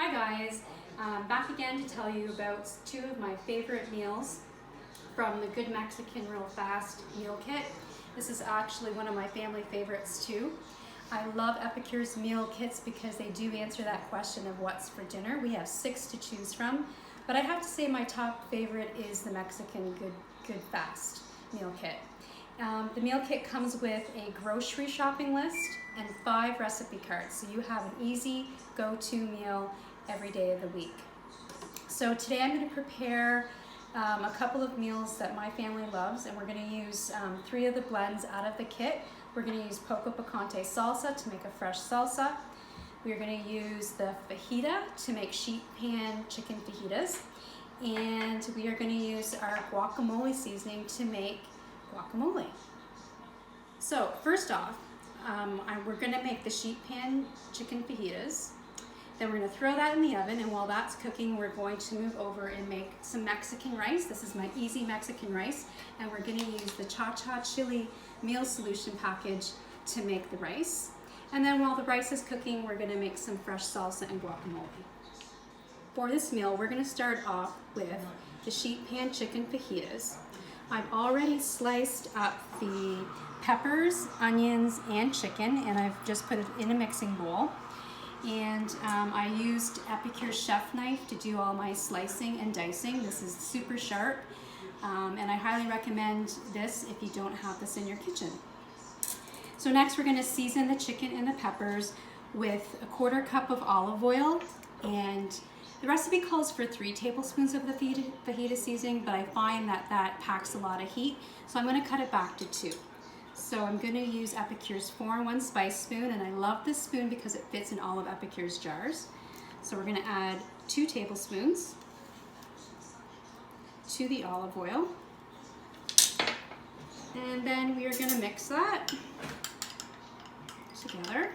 Hi guys, back again to tell you about two of my favorite meals from the Good Mexican Real Fast meal kit. This is actually one of my family favorites too. I love Epicure's meal kits because they do answer that question of what's for dinner. We have 6 to choose from, but I have to say my top favorite is the Mexican Good Fast meal kit. The meal kit comes with a grocery shopping list and 5 recipe cards, so you have an easy go-to meal every day of the week. So today I'm going to prepare a couple of meals that my family loves, and we're going to use 3 of the blends out of the kit. We're going to use poco picante salsa to make a fresh salsa. We're going to use the fajita to make sheet pan chicken fajitas, and we are going to use our guacamole seasoning to make guacamole. So first off, we're going to make the sheet pan chicken fajitas. Then we're going to throw that in the oven, and while that's cooking, we're going to move over and make some Mexican rice. This is my easy Mexican rice, and we're going to use the cha-cha chili meal solution package to make the rice. And then while the rice is cooking, we're going to make some fresh salsa and guacamole. For this meal, we're going to start off with the sheet pan chicken fajitas. I've already sliced up the peppers, onions, and chicken, and I've just put it in a mixing bowl. And I used Epicure chef knife to do all my slicing and dicing. This is super sharp, and I highly recommend this if you don't have this in your kitchen. So next we're going to season the chicken and the peppers with a 1/4 cup of olive oil, and the recipe calls for 3 tablespoons of the fajita seasoning, but I find that that packs a lot of heat, so I'm going to cut it back to 2. So I'm going to use Epicure's 4-in-1 spice spoon, and I love this spoon because it fits in all of Epicure's jars. So we're going to add 2 tablespoons to the olive oil, and then we are going to mix that together.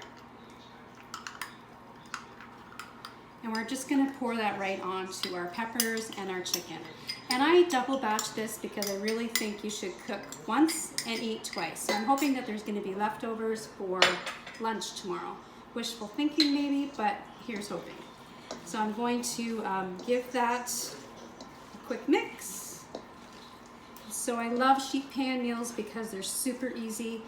And we're just going to pour that right onto our peppers and our chicken. And I double batch this because I really think you should cook once and eat twice. So I'm hoping that there's going to be leftovers for lunch tomorrow. Wishful thinking maybe, but here's hoping. So I'm going to give that a quick mix. So I love sheet pan meals because they're super easy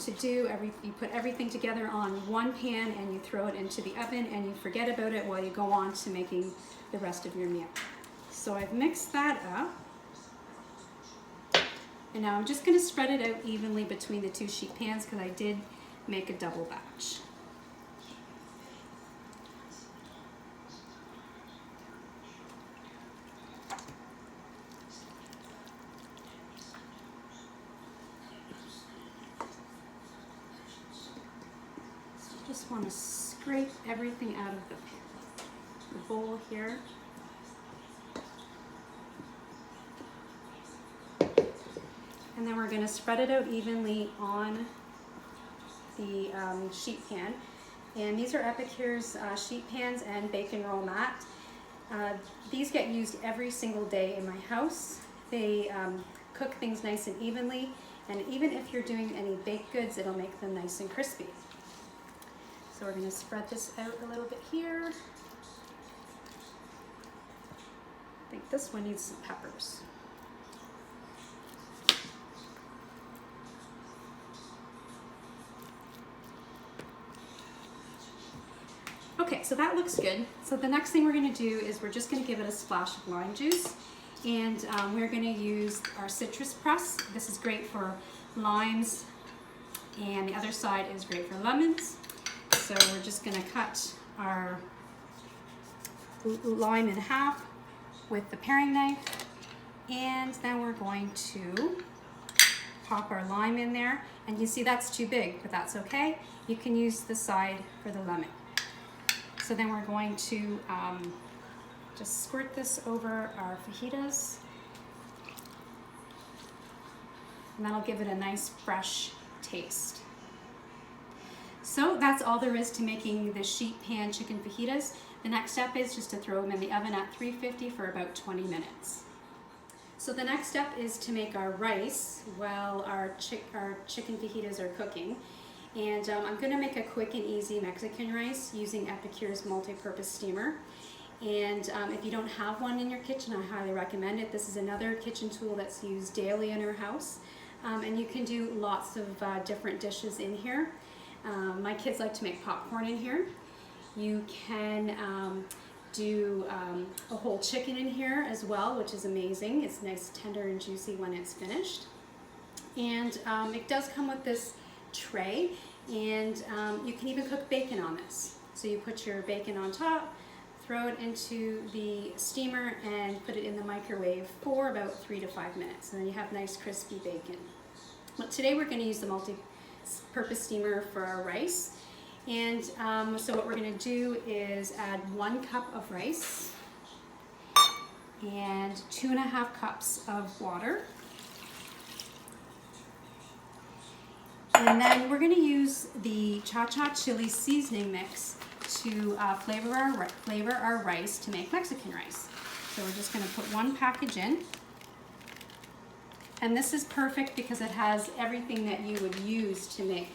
to do. You put everything together on one pan and you throw it into the oven and you forget about it while you go on to making the rest of your meal. So I've mixed that up, and now I'm just going to spread it out evenly between the 2 sheet pans because I did make a double batch. So I just want to scrape everything out of the bowl here. And then we're going to spread it out evenly on the sheet pan. And these are Epicure's sheet pans and bacon roll mat. These get used every single day in my house. They cook things nice and evenly, and even if you're doing any baked goods, it'll make them nice and crispy. So we're going to spread this out a little bit here. I think this one needs some peppers. Okay, so that looks good. So the next thing we're going to do is we're just going to give it a splash of lime juice, and we're going to use our citrus press. This is great for limes, and the other side is great for lemons. So we're just going to cut our lime in half with the paring knife, and then we're going to pop our lime in there. And you see that's too big, but that's okay. You can use the side for the lemon. So then we're going to just squirt this over our fajitas, and that'll give it a nice fresh taste. So that's all there is to making the sheet pan chicken fajitas. The next step is just to throw them in the oven at 350 for about 20 minutes. So the next step is to make our rice while our chicken fajitas are cooking. And I'm going to make a quick and easy Mexican rice using Epicure's multi-purpose steamer. And if you don't have one in your kitchen, I highly recommend it. This is another kitchen tool that's used daily in our house. And you can do lots of different dishes in here. My kids like to make popcorn in here. You can do a whole chicken in here as well, which is amazing. It's nice, tender, and juicy when it's finished. And it does come with this tray, and you can even cook bacon on this. So you put your bacon on top, throw it into the steamer, and put it in the microwave for about 3 to 5 minutes, and then you have nice crispy bacon. But today we're going to use the multi-purpose steamer for our rice. And so what we're going to do is add 1 cup of rice and 2.5 cups of water. And then we're going to use the cha-cha chili seasoning mix to flavor our rice to make Mexican rice. So we're just going to put 1 package in. And this is perfect because it has everything that you would use to make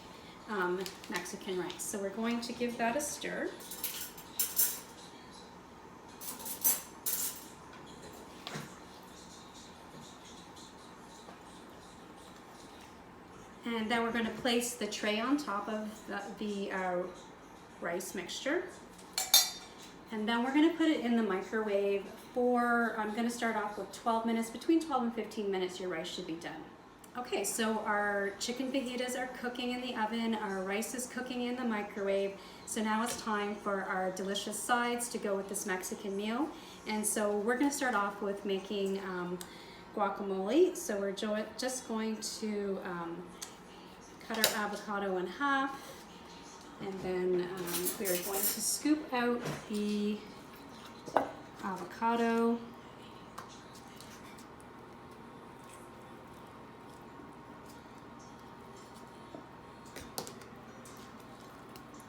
Mexican rice. So we're going to give that a stir. And then we're going to place the tray on top of the rice mixture. And then we're going to put it in the microwave for, I'm going to start off with 12 minutes. Between 12 and 15 minutes your rice should be done. Okay, so our chicken fajitas are cooking in the oven, our rice is cooking in the microwave, so now it's time for our delicious sides to go with this Mexican meal. And so we're going to start off with making guacamole. So we're just going to cut our avocado in half, and then we are going to scoop out the avocado.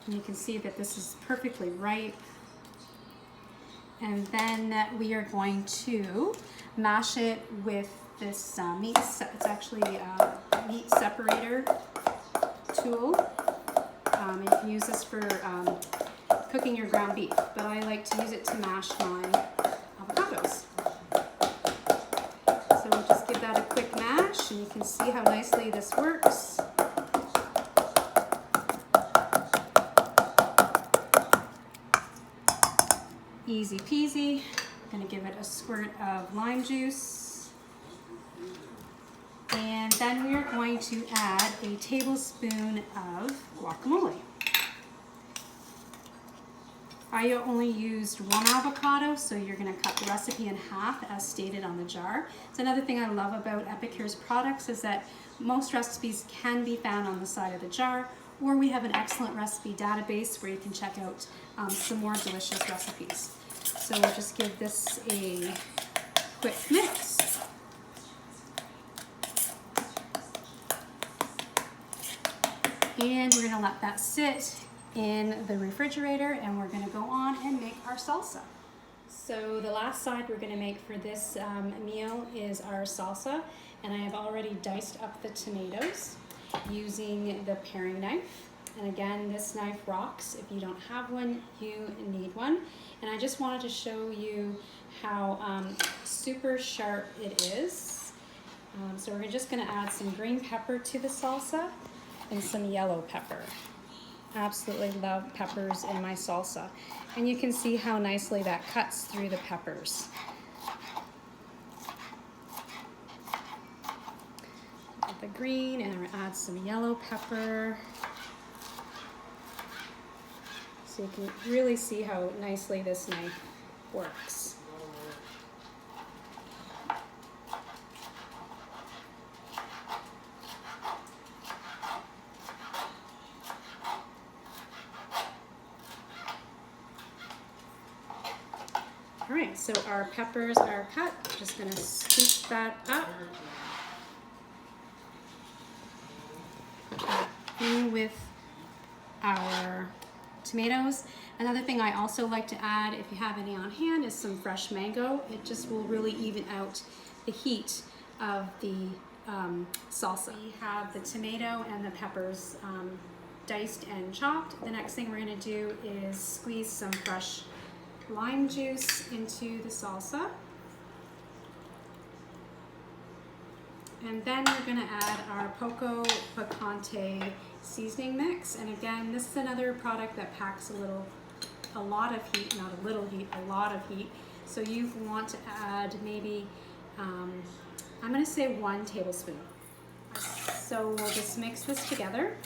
And you can see that this is perfectly ripe. And then we are going to mash it with this it's actually a meat separator tool. You can use this for cooking your ground beef, but I like to use it to mash my avocados. So we'll just give that a quick mash, and you can see how nicely this works. Easy peasy. I'm going to give it a squirt of lime juice. And then we are going to add a tablespoon of guacamole. I only used 1 avocado, so you're going to cut the recipe in half as stated on the jar. It's another thing I love about Epicure's products is that most recipes can be found on the side of the jar, or we have an excellent recipe database where you can check out some more delicious recipes. So we'll just give this a quick mix. And we're going to let that sit in the refrigerator, and we're going to go on and make our salsa. So the last side we're going to make for this meal is our salsa, and I have already diced up the tomatoes using the paring knife. And again, this knife rocks. If you don't have one, you need one. And I just wanted to show you how super sharp it is. So we're just going to add some green pepper to the salsa and some yellow pepper. Absolutely love peppers in my salsa. And you can see how nicely that cuts through the peppers. Add the green, and add some yellow pepper. So you can really see how nicely this knife works. All right, so our peppers are cut. Just gonna scoop that up. Put that in with our tomatoes. Another thing I also like to add, if you have any on hand, is some fresh mango. It just will really even out the heat of the salsa. We have the tomato and the peppers diced and chopped. The next thing we're gonna do is squeeze some fresh lime juice into the salsa. And then we're gonna add our poco picante seasoning mix. And again, this is another product that packs a lot of heat, not a little heat, a lot of heat. So you want to add maybe, I'm gonna say 1 tablespoon. So we'll just mix this together,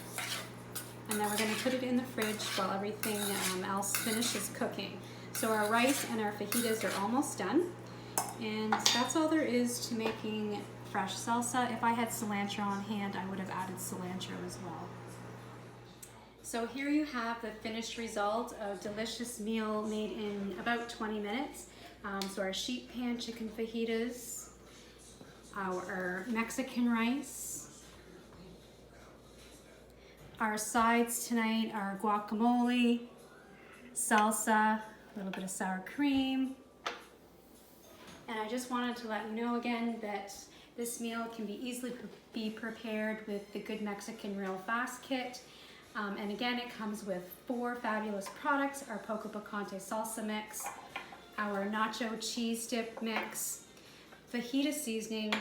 and then we're gonna put it in the fridge while everything else finishes cooking. So our rice and our fajitas are almost done, and that's all there is to making fresh salsa. If I had cilantro on hand, I would have added cilantro as well. So here you have the finished result, a delicious meal made in about 20 minutes. So our sheet pan chicken fajitas, our Mexican rice, our sides tonight are guacamole, salsa, a little bit of sour cream. And I just wanted to let you know again that this meal can be easily be prepared with the Good Mexican Real Fast kit. And again, it comes with 4 fabulous products: our poco picante salsa mix, our nacho cheese dip mix, fajita seasoning,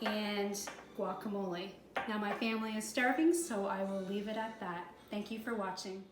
and guacamole. Now my family is starving, so I will leave it at that. Thank you for watching.